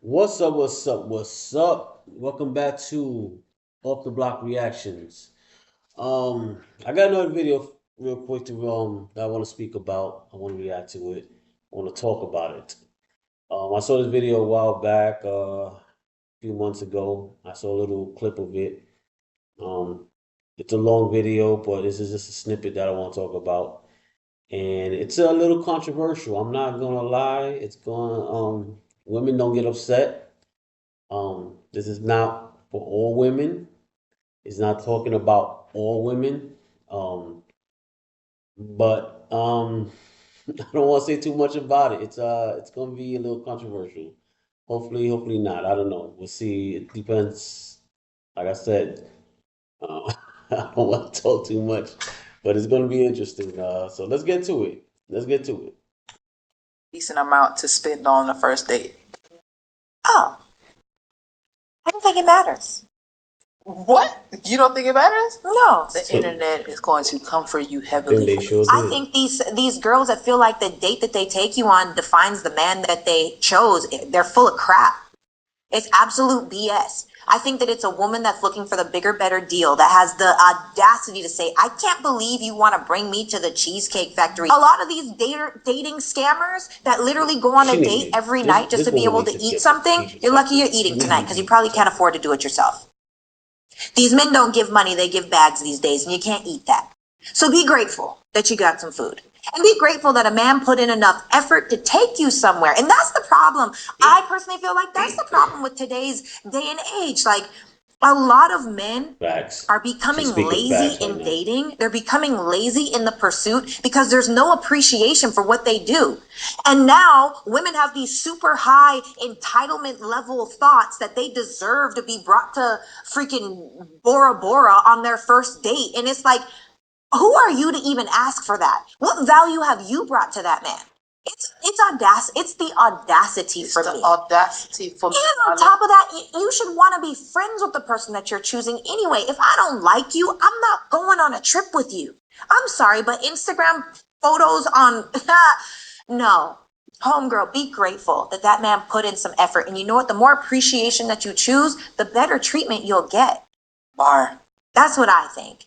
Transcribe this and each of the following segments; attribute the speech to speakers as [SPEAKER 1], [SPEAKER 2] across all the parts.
[SPEAKER 1] What's up? What's up? What's up? Welcome back to Off the Block Reactions. I got another video real quick to that I want to speak about. I want to react to it. I want to talk about it. I saw this video a while back, a few months ago. I saw a little clip of it. Um, it's a long video, but this is just a snippet that I want to talk about, and it's a little controversial. I'm not gonna lie. It's going. Women don't get upset. This is not for all women. It's not talking about all women. But I don't want to say too much about it. It's gonna be a little controversial. Hopefully not. I don't know. We'll see. It depends. Like I said, I don't want to talk too much, but it's gonna be interesting. So let's get to it. Let's get to it.
[SPEAKER 2] Decent amount to spend on the first date. Oh, I don't think it matters. What? You don't think it matters? No. The
[SPEAKER 1] So
[SPEAKER 2] internet is going to comfort you
[SPEAKER 1] I think
[SPEAKER 2] heavily.
[SPEAKER 1] they sure
[SPEAKER 2] I
[SPEAKER 1] did.
[SPEAKER 2] think these girls that feel like the date that they take you on defines the man that they chose, they're full of crap. It's absolute BS. I think that it's a woman that's looking for the bigger, better deal that has the audacity to say, I can't believe you want to bring me to the Cheesecake Factory. A lot of these dating scammers that literally go on
[SPEAKER 1] She
[SPEAKER 2] a
[SPEAKER 1] need
[SPEAKER 2] date
[SPEAKER 1] to.
[SPEAKER 2] every
[SPEAKER 1] This
[SPEAKER 2] night just
[SPEAKER 1] this
[SPEAKER 2] to be
[SPEAKER 1] woman
[SPEAKER 2] able
[SPEAKER 1] needs
[SPEAKER 2] to
[SPEAKER 1] to
[SPEAKER 2] eat
[SPEAKER 1] get some
[SPEAKER 2] something,
[SPEAKER 1] be
[SPEAKER 2] you're lucky
[SPEAKER 1] protected.
[SPEAKER 2] you're eating
[SPEAKER 1] She needs
[SPEAKER 2] tonight
[SPEAKER 1] to
[SPEAKER 2] because you
[SPEAKER 1] be
[SPEAKER 2] probably can't
[SPEAKER 1] protected.
[SPEAKER 2] afford to do it yourself. These men don't give money, they give bags these days, and you can't eat that. So be grateful that you got some food. And be grateful that a man put in enough effort to take you somewhere. And that's the problem. I personally feel like that's the problem with today's day and age. Like, a lot of men
[SPEAKER 1] Facts.
[SPEAKER 2] are
[SPEAKER 1] She's
[SPEAKER 2] becoming
[SPEAKER 1] speaking
[SPEAKER 2] lazy
[SPEAKER 1] facts right
[SPEAKER 2] in
[SPEAKER 1] now.
[SPEAKER 2] dating. They're becoming lazy in the pursuit because there's no appreciation for what they do. And now women have these super high entitlement level thoughts that they deserve to be brought to freaking Bora Bora on their first date. And it's like, who are you to even ask for that? What value have you brought to that man? It's audacity. It's the audacity it's for the me. Audacity for me. And on top of that, you should want to be friends with the person that you're choosing anyway. If I don't like you, I'm not going on a trip with you. I'm sorry, but Instagram photos on no. Homegirl, be grateful that that man put in some effort. And you know what? The more appreciation that you choose, the better treatment you'll get. Bar. That's what I think.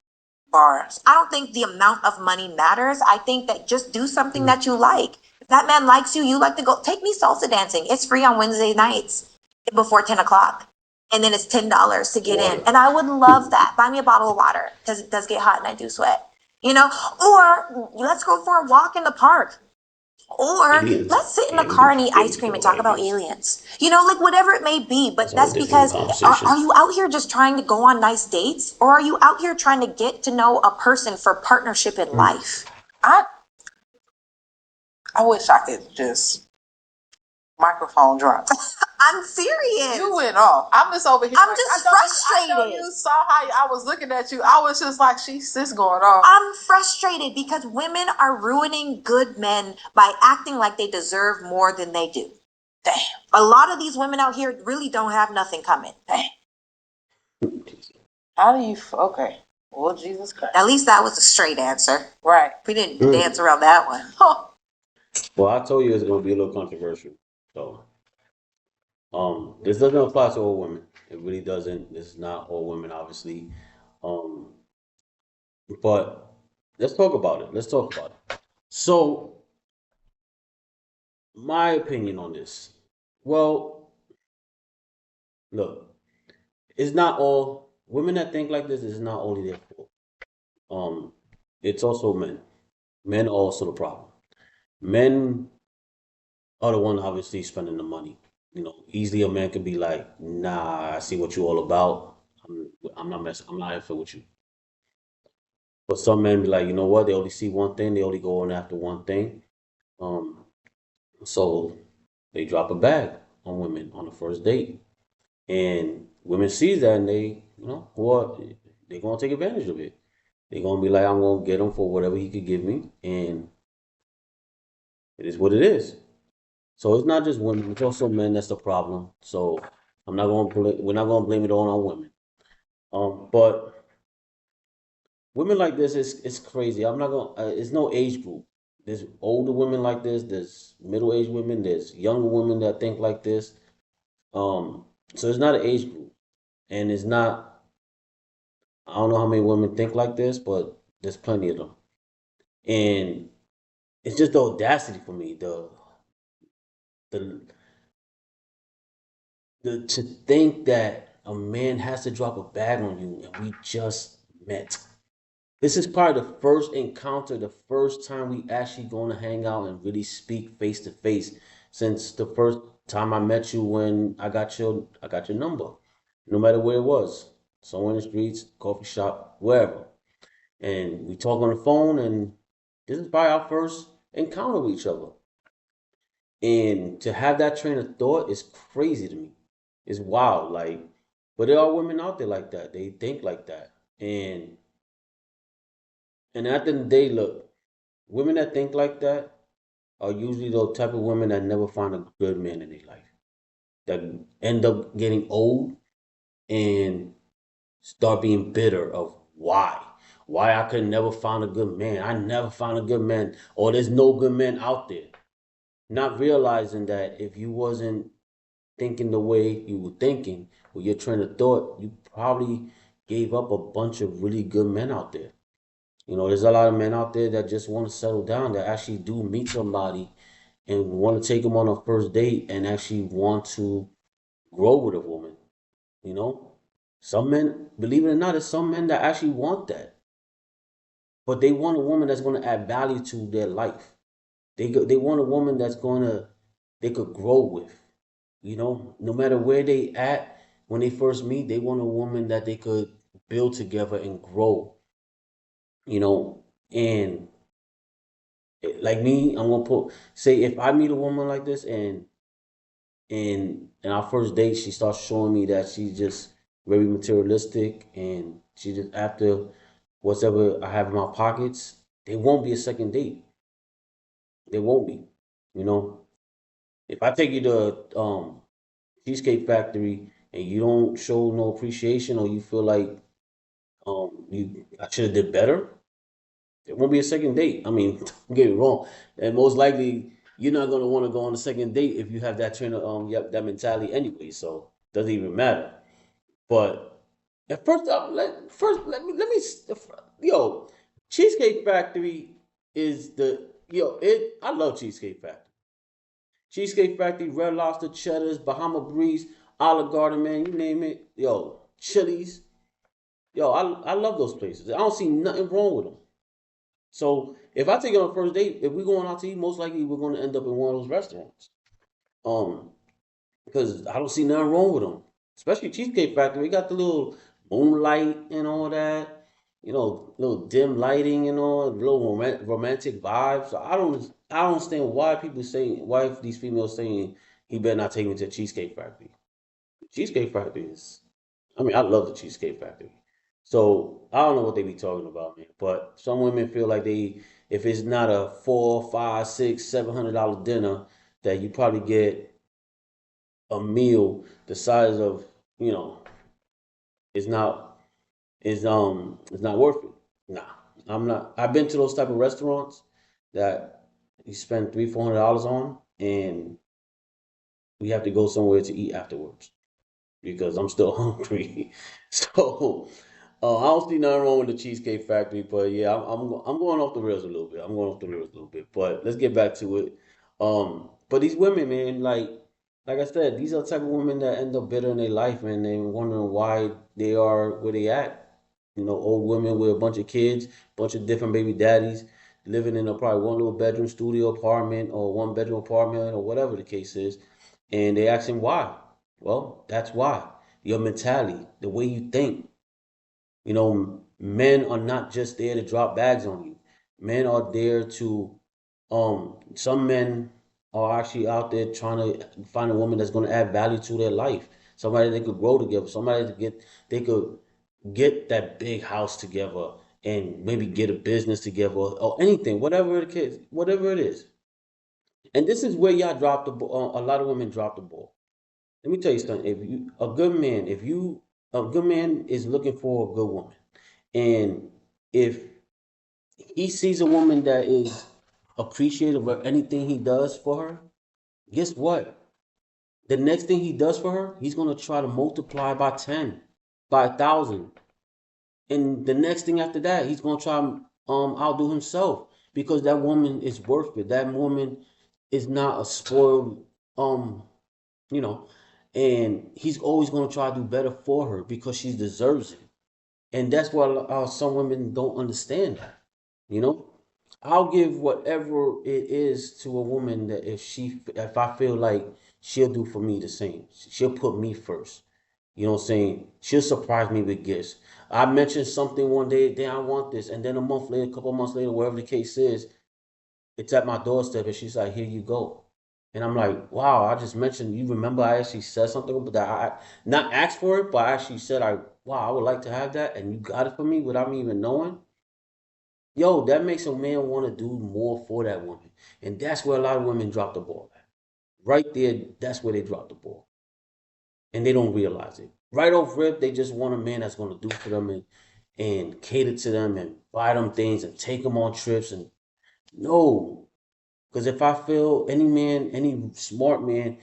[SPEAKER 2] Bars. I don't think the amount of money matters. I think that just do something that you like. If that man likes you, you like to go. Take me salsa dancing. It's free on Wednesday nights before 10 o'clock. And then it's $10 to get in.
[SPEAKER 1] Water.
[SPEAKER 2] And I would love that. Buy me a bottle of water because it does get hot and I do sweat. You know, or let's go for a walk in the park. Or
[SPEAKER 1] Aliens.
[SPEAKER 2] let's sit in the
[SPEAKER 1] Yeah,
[SPEAKER 2] car and eat
[SPEAKER 1] we
[SPEAKER 2] ice
[SPEAKER 1] can
[SPEAKER 2] cream
[SPEAKER 1] talk
[SPEAKER 2] and
[SPEAKER 1] about
[SPEAKER 2] talk about
[SPEAKER 1] aliens.
[SPEAKER 2] aliens. You know, like whatever it may be.
[SPEAKER 1] That's
[SPEAKER 2] But
[SPEAKER 1] a whole
[SPEAKER 2] that's
[SPEAKER 1] different
[SPEAKER 2] because
[SPEAKER 1] conversation.
[SPEAKER 2] are you out here just trying to go on nice dates? Or are you out here trying to get to know a person for partnership in life? I I wish I could just microphone drop. I'm serious. You went off. I'm just over here. I'm like, just frustrated. I know you saw how I was looking at you. I was just like, she's just going off. I'm frustrated because women are ruining good men by acting like they deserve more than they do. Damn. A lot of these women out here really don't have nothing coming. Damn. How do you? Okay. Well, Jesus Christ. At least that was a straight answer. Right. We didn't dance around that one. Huh.
[SPEAKER 1] Well, I told you it's going to be a little controversial. So, this doesn't apply to all women. It really doesn't. This is not all women, obviously. Um, but let's talk about it. Let's talk about it. So, my opinion on this. Well, look, it's not all women that think like this. Is not only their fault. Um, it's also men. Men are also the problem. Men are the one obviously spending the money. You know, easily a man could be like, "Nah, I see what you all about. I'm not messing. I'm not in for with you." But some men be like, you know what? They only see one thing. They only go on after one thing. Um, so they drop a bag on women on the first date, and women sees that, and they, what? They're gonna take advantage of it. They're gonna be like, I'm gonna get him for whatever he could give me, and it is what it is. So it's not just women; it's also men that's the problem. So we're not gonna blame it all on women. But women like this is crazy. I'm not gonna. It's no age group. There's older women like this. There's middle aged women. There's younger women that think like this. So it's not an age group, and it's not. I don't know how many women think like this, but there's plenty of them, and it's just the audacity for me. The to think that a man has to drop a bag on you, and we just met. This is probably the first encounter, the first time we actually going to hang out and really speak face to face since the first time I met you when I got your number. No matter where it was, somewhere in the streets, coffee shop, wherever. And we talk on the phone, and this is probably our first encounter with each other. And to have that train of thought is crazy to me. It's wild. Like, but there are women out there like that. They think like that. And at the end of the day, look, women that think like that are usually the type of women that never find a good man in their life. That end up getting old and start being bitter of why. Why I could never find a good man. I never found a good man. Or there's no good men out there. Not realizing that if you wasn't thinking the way you were thinking, with your train of thought, you probably gave up a bunch of really good men out there. There's a lot of men out there that just want to settle down, that actually do meet somebody and want to take them on a first date and actually want to grow with a woman. You know, some men, believe it or not, there's some men that actually want that, but they want a woman that's going to add value to their life. They want a woman that's going to they could grow with. No matter where they at when they first meet, they want a woman that they could build together and grow. You know, and like me, I'm gonna put say if I meet a woman like this and in our first date she starts showing me that she's just very materialistic and she just after whatever I have in my pockets, there won't be a second date. There won't be. You know, if I take you to Cheesecake Factory and you don't show no appreciation or you feel like you I should have did better, there won't be a second date. I mean, don't get me wrong, and most likely you're not gonna want to go on a second date if you have that trainer yep that mentality anyway. So it doesn't even matter. But at first, let me yo Cheesecake Factory is the yo it. I love Cheesecake Factory. Cheesecake Factory, Red Lobster, Cheddar's, Bahama Breeze, Olive Garden, man, you name it. Yo, Chili's. Yo, I love those places. I don't see nothing wrong with them. So if I take you on a first date, if we're going out to eat, most likely we're going to end up in one of those restaurants. Um, because I don't see nothing wrong with them. Especially Cheesecake Factory, we got the little moonlight and all that. Little dim lighting and all, little romantic vibes. So I don't understand why these females saying he better not take me to Cheesecake Factory. Cheesecake Factory is, I mean, I love the Cheesecake Factory. So I don't know what they be talking about, man. But some women feel like if it's not a four, five, six, $700 dinner, that you probably get a meal the size of, you know, is not it's not worth it. Nah, I'm not. I've been to those type of restaurants that you spend $300, $400 on, and we have to go somewhere to eat afterwards because I'm still hungry. So I don't see nothing wrong with the Cheesecake Factory, but yeah, I'm going off the rails a little bit. I'm going off the rails a little bit, but let's get back to it. But these women, man, like I said, these are the type of women that end up bitter in their life, and they wondering why they are where they at. Old women with a bunch of kids, bunch of different baby daddies, living in a probably one little bedroom studio apartment or one bedroom apartment or whatever the case is, and they asking why. Well, that's why. Your mentality, the way you think. Men are not just there to drop bags on you. Men are there to, some men are actually out there trying to find a woman that's going to add value to their life. Somebody they could grow together. They could get that big house together and maybe get a business together or anything, whatever it is. And this is where y'all drop the ball. A lot of women drop the ball. Let me tell you something. If you a good man is looking for a good woman, and if he sees a woman that is appreciative of anything he does for her, guess what? The next thing he does for her, he's gonna try to multiply by 10, by 1,000. And the next thing after that, he's gonna try outdo himself because that woman is worth it. That woman is not a spoiled um you know, and he's always gonna try to do better for her because she deserves it. And that's what some women don't understand that. You know, I'll give whatever it is to a woman that if I feel like she'll do for me the same. She'll put me first. You know what I'm saying? She'll surprise me with gifts. I mentioned something one day, then I want this, and then a month later, a couple of months later, wherever the case is, it's at my doorstep, and she's like, "Here you go." And I'm like, "Wow!" I just mentioned. You remember I actually said something, but that I not asked for it, but I actually said, wow, I would like to have that," and you got it for me without me even knowing. Yo, that makes a man want to do more for that woman. And that's where a lot of women drop the ball at. Right there, that's where they drop the ball. And they don't realize it. Right off rip, they just want a man that's going to do for them and cater to them and buy them things and take them on trips. And no, because if I feel any man, any smart man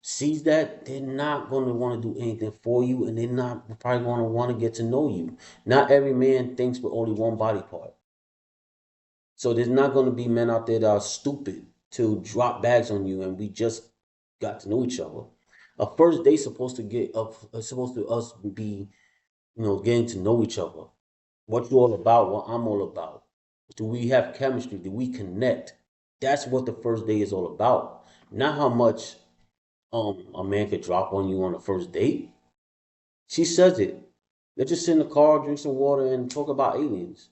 [SPEAKER 1] sees that, they're not going to want to do anything for you and they're not probably going to want to get to know you. Not every man thinks with only one body part. So there's not going to be men out there that are stupid to drop bags on you, and we just got to know each other. A first date supposed to get up, supposed to us be, getting to know each other. What you all about? What I'm all about. Do we have chemistry? Do we connect? That's what the first date is all about. Not how much a man could drop on you on the first date. She says it. Let's just sit in the car, drink some water, and talk about aliens.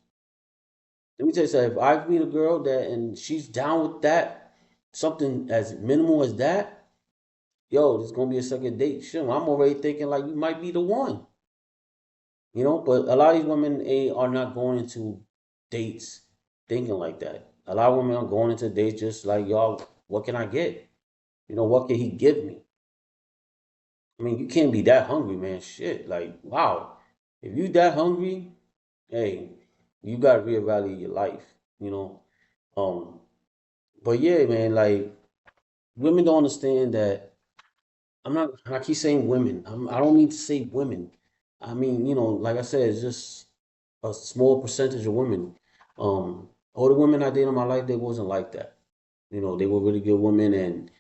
[SPEAKER 1] Let me tell you something. If I meet a girl that and she's down with that, something as minimal as that, yo, there's gonna be a second date. Sure, I'm already thinking like you might be the one, But a lot of these women are not going into dates thinking like that. A lot of women are going into dates just like y'all. What can I get? What can he give me? I mean, you can't be that hungry, man. Shit, like wow. If you that hungry, hey, you gotta reevaluate your life. You know, um, But yeah, man, like women don't understand that. I'm not. I keep saying women. I don't mean to say women. I mean, like I said, it's just a small percentage of women. All the women I dated in my life, they wasn't like that. They were really good women, and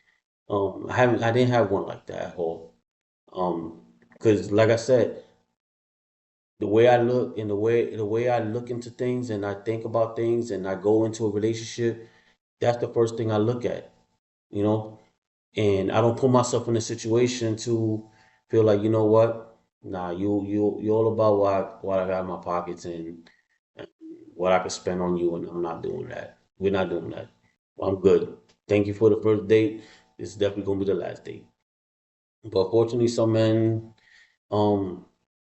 [SPEAKER 1] I didn't have one like that at all. Because like I said, the way I look and the way I look into things and I think about things and I go into a relationship, that's the first thing I look at. You know, and I don't put myself in a situation to feel like what, nah, you all about what I got in my pockets and what I could spend on you, and I'm not doing that. We're not doing that. I'm good. Thank you for the first date. This is definitely gonna be the last date. But fortunately, some men um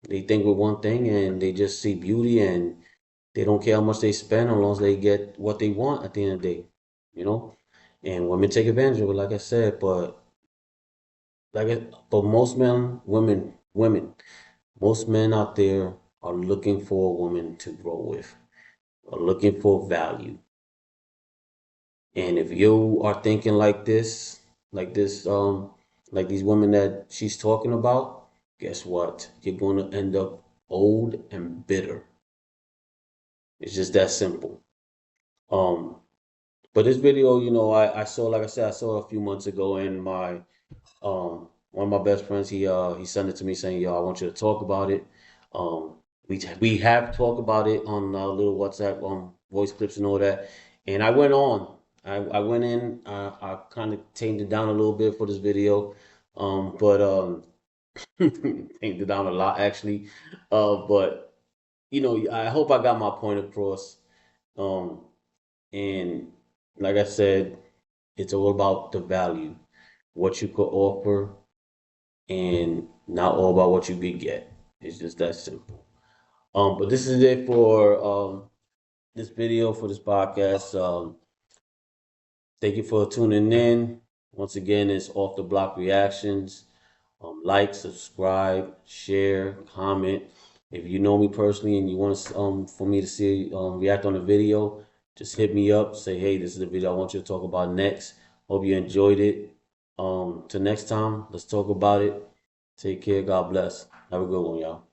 [SPEAKER 1] they think with one thing and they just see beauty and they don't care how much they spend as long as they get what they want at the end of the day, you know. And women take advantage of it, like I said, but most men, most men out there are looking for a woman to grow with, are looking for value. And if you are thinking like these women that she's talking about, guess what? You're going to end up old and bitter. It's just that simple. Um, but this video, I saw, like I said, I saw it a few months ago, and one of my best friends, he sent it to me saying, "Yo, I want you to talk about it." Um, we have talked about it on little WhatsApp voice clips and all that. And I went on. I went in. I kind of tamed it down a little bit for this video, but tamed it down a lot actually. But I hope I got my point across. Um, and like I said, it's all about the value, what you could offer and not all about what you could get. It's just that simple. But this is it for this video for this podcast. Thank you for tuning in. Once again, it's Off the Block Reactions. Like, subscribe, share, comment. If you know me personally and you want to, for me to see react on the video, just hit me up. Say, hey, this is the video I want you to talk about next. Hope you enjoyed it. Till next time, let's talk about it. Take care. God bless. Have a good one, y'all.